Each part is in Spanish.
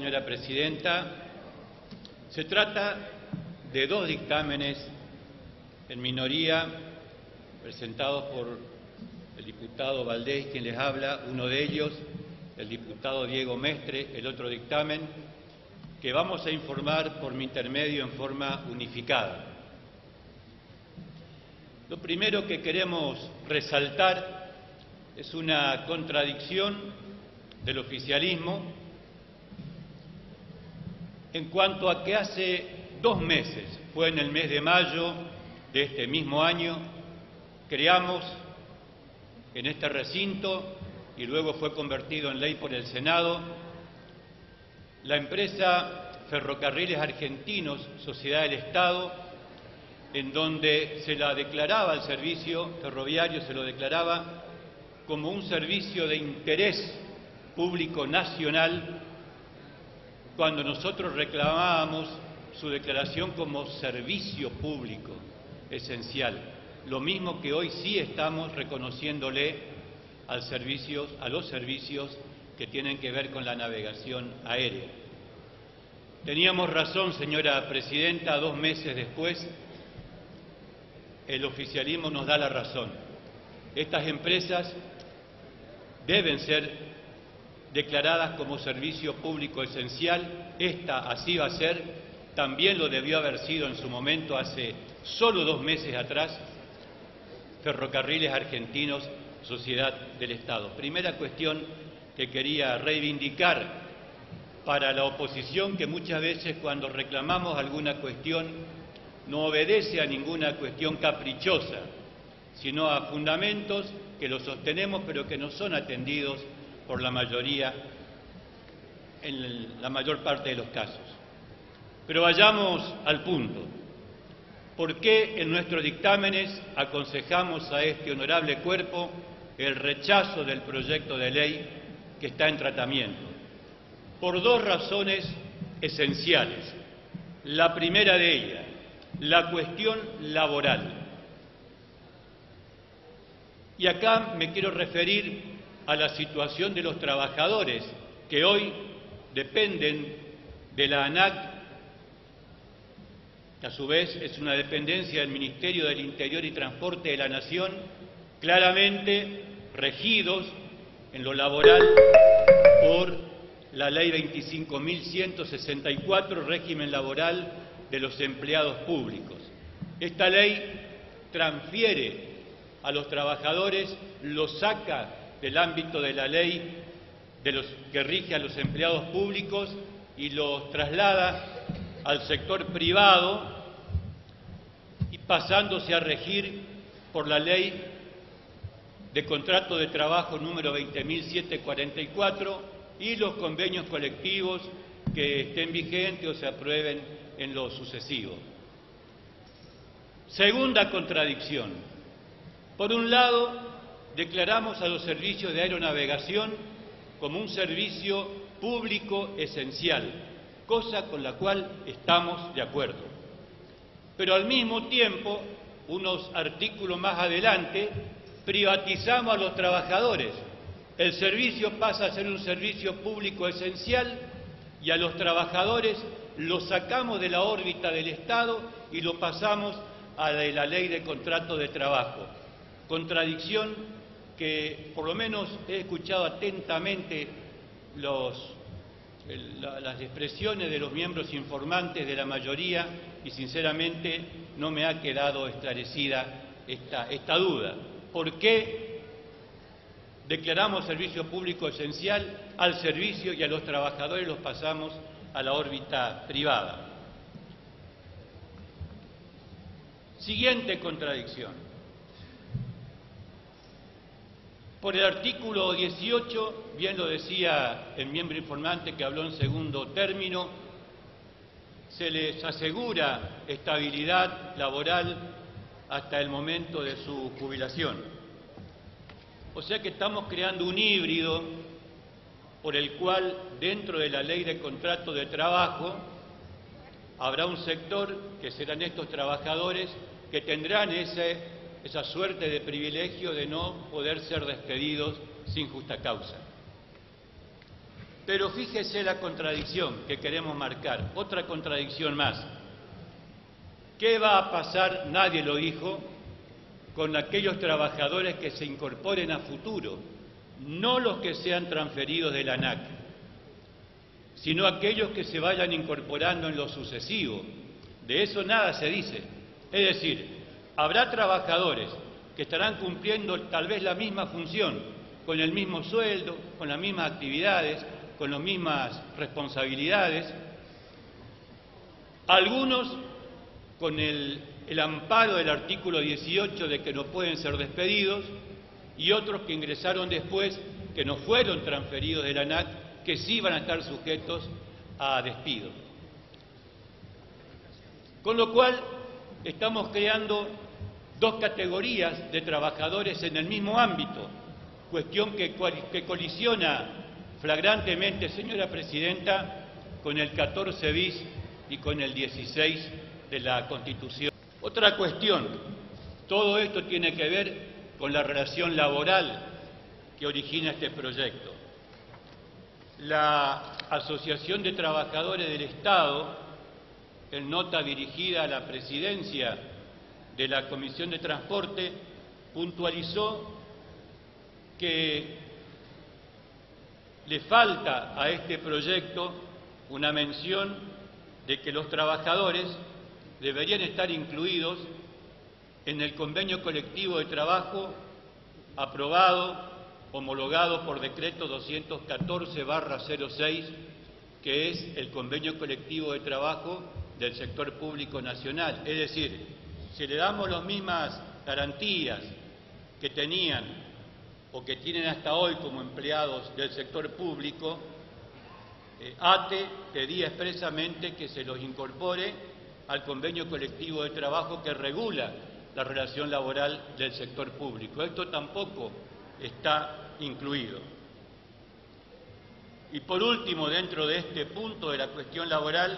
Señora Presidenta, se trata de dos dictámenes en minoría presentados por el diputado Valdés, quien les habla, uno de ellos, el diputado Diego Mestre, el otro dictamen, que vamos a informar por mi intermedio en forma unificada. Lo primero que queremos resaltar es una contradicción del oficialismo en cuanto a que hace 2 meses, fue en el mes de mayo de este mismo año, creamos en este recinto, y luego fue convertido en ley por el Senado, la empresa Ferrocarriles Argentinos, Sociedad del Estado, en donde se la declaraba al servicio ferroviario, se lo declaraba como un servicio de interés público nacional, cuando nosotros reclamábamos su declaración como servicio público esencial, lo mismo que hoy sí estamos reconociéndole a los servicios que tienen que ver con la navegación aérea. Teníamos razón, señora Presidenta, 2 meses después, el oficialismo nos da la razón. Estas empresas deben ser declaradas como servicio público esencial, esta así va a ser, también lo debió haber sido en su momento hace solo 2 meses atrás, Ferrocarriles Argentinos, Sociedad del Estado. Primera cuestión que quería reivindicar para la oposición, que muchas veces cuando reclamamos alguna cuestión no obedece a ninguna cuestión caprichosa, sino a fundamentos que los sostenemos pero que no son atendidos por la mayoría, en la mayor parte de los casos. Pero vayamos al punto. ¿Por qué en nuestros dictámenes aconsejamos a este honorable cuerpo el rechazo del proyecto de ley que está en tratamiento? Por 2 razones esenciales. La primera de ellas, la cuestión laboral. Y acá me quiero referir a la situación de los trabajadores que hoy dependen de la ANAC, que a su vez es una dependencia del Ministerio del Interior y Transporte de la Nación, claramente regidos en lo laboral por la Ley 25.164, régimen laboral de los empleados públicos. Esta ley transfiere a los trabajadores, los saca del ámbito de la ley que rige a los empleados públicos y los traslada al sector privado, y pasándose a regir por la ley de contrato de trabajo número 20.744 y los convenios colectivos que estén vigentes o se aprueben en lo sucesivo. Segunda contradicción. Por un lado, declaramos a los servicios de aeronavegación como un servicio público esencial, cosa con la cual estamos de acuerdo. Pero al mismo tiempo, unos artículos más adelante, privatizamos a los trabajadores. El servicio pasa a ser un servicio público esencial y a los trabajadores los sacamos de la órbita del Estado y lo pasamos a la ley de contrato de trabajo. Contradicción que por lo menos he escuchado atentamente las expresiones de los miembros informantes de la mayoría y sinceramente no me ha quedado esclarecida esta duda. ¿Por qué declaramos servicio público esencial al servicio y a los trabajadores los pasamos a la órbita privada? Siguiente contradicción. Por el artículo 18, bien lo decía el miembro informante que habló en segundo término, se les asegura estabilidad laboral hasta el momento de su jubilación. O sea que estamos creando un híbrido por el cual dentro de la ley de contrato de trabajo habrá un sector que serán estos trabajadores que tendrán esa suerte de privilegio de no poder ser despedidos sin justa causa. Pero fíjese la contradicción que queremos marcar, otra contradicción más. ¿Qué va a pasar? Nadie lo dijo, con aquellos trabajadores que se incorporen a futuro, no los que sean transferidos de la ANAC, sino aquellos que se vayan incorporando en lo sucesivo. De eso nada se dice. Es decir, habrá trabajadores que estarán cumpliendo tal vez la misma función, con el mismo sueldo, con las mismas actividades, con las mismas responsabilidades, algunos con el amparo del artículo 18 de que no pueden ser despedidos, y otros que ingresaron después, que no fueron transferidos de la ANAC, que sí van a estar sujetos a despido. Con lo cual, estamos creando dos categorías de trabajadores en el mismo ámbito, cuestión que colisiona flagrantemente, señora Presidenta, con el 14 bis y con el 16 de la Constitución. Otra cuestión, todo esto tiene que ver con la relación laboral que origina este proyecto. La Asociación de Trabajadores del Estado, en nota dirigida a la Presidencia de la Comisión de Transporte, puntualizó que le falta a este proyecto una mención de que los trabajadores deberían estar incluidos en el convenio colectivo de trabajo aprobado, homologado por decreto 214/06, que es el convenio colectivo de trabajo del sector público nacional. Es decir, si le damos las mismas garantías que tenían o que tienen hasta hoy como empleados del sector público, ATE pedía expresamente que se los incorpore al convenio colectivo de trabajo que regula la relación laboral del sector público. Esto tampoco está incluido. Y por último, dentro de este punto de la cuestión laboral,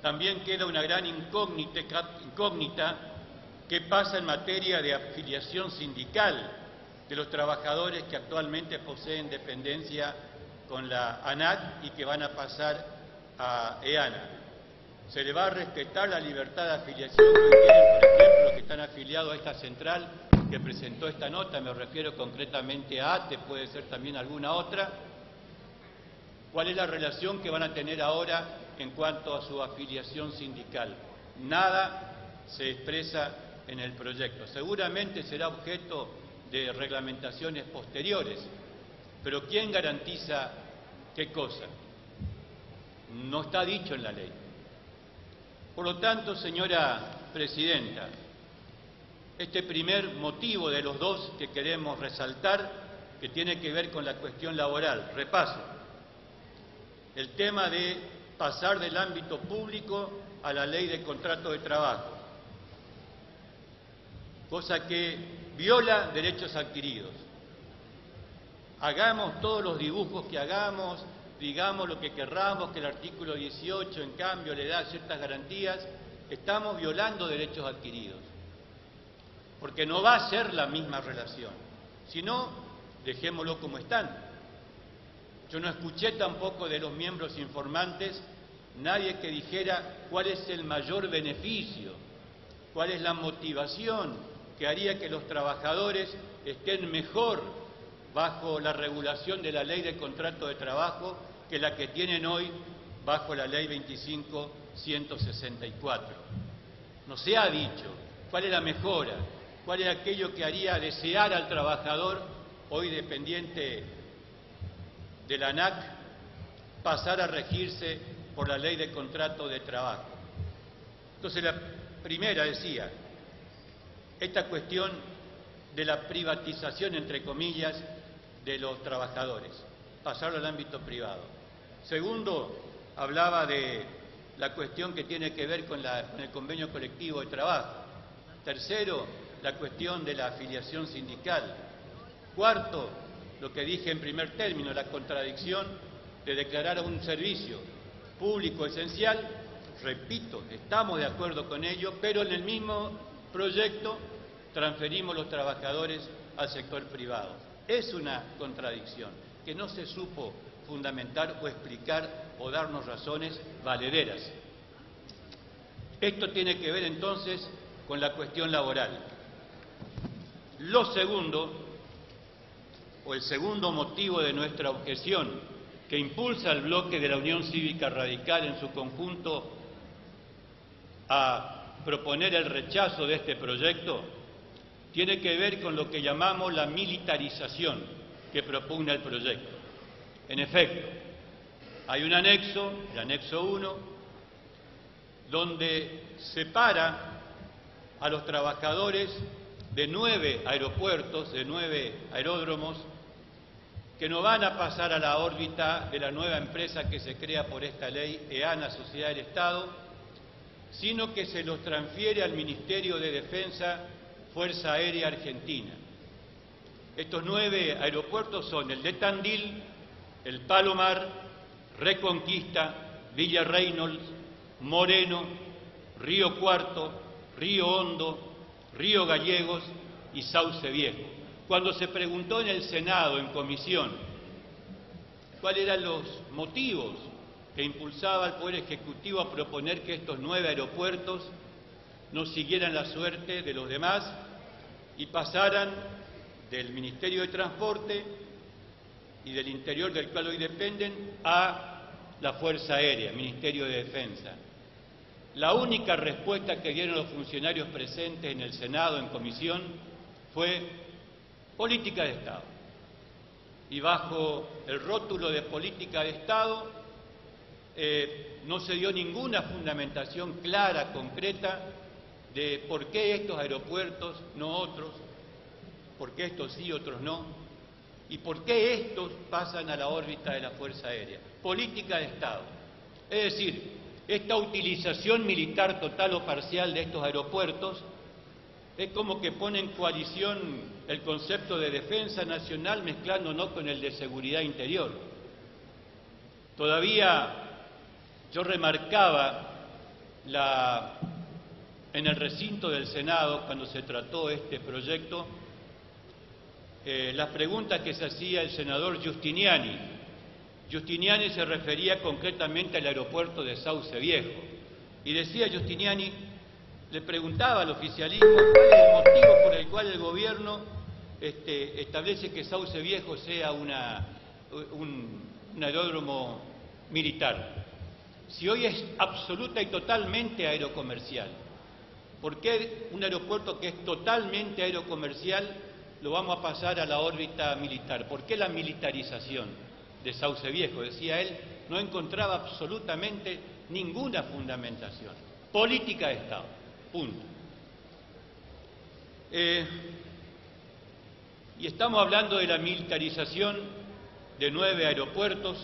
también queda una gran incógnita qué pasa en materia de afiliación sindical de los trabajadores que actualmente poseen dependencia con la ANAC y que van a pasar a EANA. ¿Se le va a respetar la libertad de afiliación que tienen, por ejemplo, los que están afiliados a esta central que presentó esta nota? Me refiero concretamente a ATE, puede ser también alguna otra. ¿Cuál es la relación que van a tener ahora en cuanto a su afiliación sindical? Nada se expresa en el proyecto. Seguramente será objeto de reglamentaciones posteriores, pero ¿quién garantiza qué cosa? No está dicho en la ley. Por lo tanto, señora Presidenta, este primer motivo de los dos que queremos resaltar, que tiene que ver con la cuestión laboral, repaso, el tema de pasar del ámbito público a la ley de contrato de trabajo, cosa que viola derechos adquiridos. Hagamos todos los dibujos que hagamos, digamos lo que querramos, que el artículo 18 en cambio le da ciertas garantías, estamos violando derechos adquiridos, porque no va a ser la misma relación. Si no, dejémoslo como están. Yo no escuché tampoco de los miembros informantes nadie que dijera cuál es el mayor beneficio, cuál es la motivación que haría que los trabajadores estén mejor bajo la regulación de la ley de contrato de trabajo que la que tienen hoy bajo la ley 25.164. No se ha dicho cuál es la mejora, cuál es aquello que haría desear al trabajador hoy dependiente de la ANAC pasar a regirse por la ley de contrato de trabajo. Entonces, la primera decía, esta cuestión de la privatización, entre comillas, de los trabajadores, pasarlo al ámbito privado. Segundo, hablaba de la cuestión que tiene que ver con el convenio colectivo de trabajo. Tercero, la cuestión de la afiliación sindical. Cuarto, lo que dije en primer término, la contradicción de declarar a un servicio público esencial. Repito, estamos de acuerdo con ello, pero en el mismo proyecto transferimos los trabajadores al sector privado. Es una contradicción que no se supo fundamentar o explicar o darnos razones valederas. Esto tiene que ver entonces con la cuestión laboral. Lo segundo, o el segundo motivo de nuestra objeción, que impulsa al bloque de la Unión Cívica Radical en su conjunto a proponer el rechazo de este proyecto, tiene que ver con lo que llamamos la militarización que propugna el proyecto. En efecto, hay un anexo, el anexo 1, donde separa a los trabajadores de 9 aeropuertos, de 9 aeródromos, que no van a pasar a la órbita de la nueva empresa que se crea por esta ley, EANA, Sociedad del Estado, sino que se los transfiere al Ministerio de Defensa, Fuerza Aérea Argentina. Estos 9 aeropuertos son el de Tandil, el Palomar, Reconquista, Villa Reynolds, Moreno, Río Cuarto, Río Hondo, Río Gallegos y Sauce Viejo. Cuando se preguntó en el Senado, en comisión, cuáles eran los motivos que impulsaba al Poder Ejecutivo a proponer que estos 9 aeropuertos no siguieran la suerte de los demás y pasaran del Ministerio de Transporte y del Interior, del cual hoy dependen, a la Fuerza Aérea, Ministerio de Defensa. La única respuesta que dieron los funcionarios presentes en el Senado, en comisión, fue política de Estado. Y bajo el rótulo de política de Estado no se dio ninguna fundamentación clara, concreta, de por qué estos aeropuertos, no otros, por qué estos sí, otros no, y por qué estos pasan a la órbita de la Fuerza Aérea. Política de Estado. Es decir, esta utilización militar total o parcial de estos aeropuertos es como que pone en coalición el concepto de defensa nacional mezclándonos con el de seguridad interior. Todavía yo remarcaba en el recinto del Senado, cuando se trató este proyecto, las preguntas que se hacía el senador Giustiniani. Giustiniani se refería concretamente al aeropuerto de Sauce Viejo. Y decía Giustiniani, le preguntaba al oficialismo cuál es el motivo por el cual el gobierno establece que Sauce Viejo sea un aeródromo militar. Si hoy es absoluta y totalmente aerocomercial, ¿por qué un aeropuerto que es totalmente aerocomercial lo vamos a pasar a la órbita militar? ¿Por qué la militarización de Sauce Viejo? Decía él, no encontraba absolutamente ninguna fundamentación. Política de Estado, punto. Y estamos hablando de la militarización de 9 aeropuertos,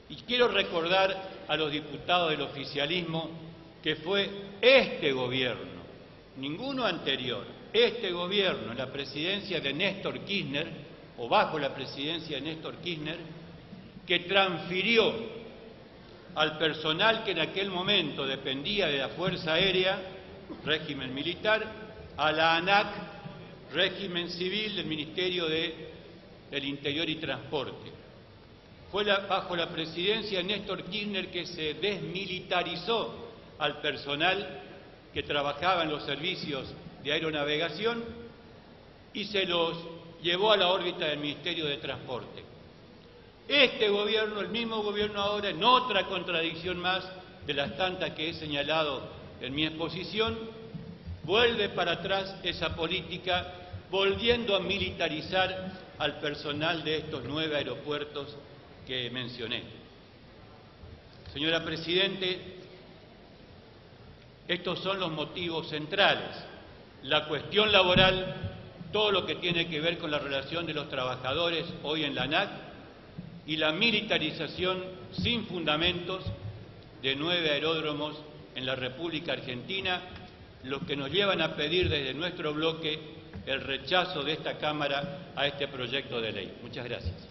y quiero recordar a los diputados del oficialismo que fue este gobierno, ninguno anterior, este gobierno, la presidencia de Néstor Kirchner, o bajo la presidencia de Néstor Kirchner, que transfirió al personal que en aquel momento dependía de la Fuerza Aérea, régimen militar, a la ANAC, régimen civil del Ministerio del Interior y Transporte. Fue bajo la presidencia de Néstor Kirchner que se desmilitarizó al personal que trabajaba en los servicios de aeronavegación y se los llevó a la órbita del Ministerio de Transporte. Este gobierno, el mismo gobierno ahora, en otra contradicción más de las tantas que he señalado en mi exposición, vuelve para atrás esa política, volviendo a militarizar al personal de estos 9 aeropuertos que mencioné. Señora Presidente, estos son los motivos centrales. La cuestión laboral, todo lo que tiene que ver con la relación de los trabajadores hoy en la ANAC, y la militarización sin fundamentos de 9 aeródromos en la República Argentina, los que nos llevan a pedir desde nuestro bloque el rechazo de esta Cámara a este proyecto de ley. Muchas gracias.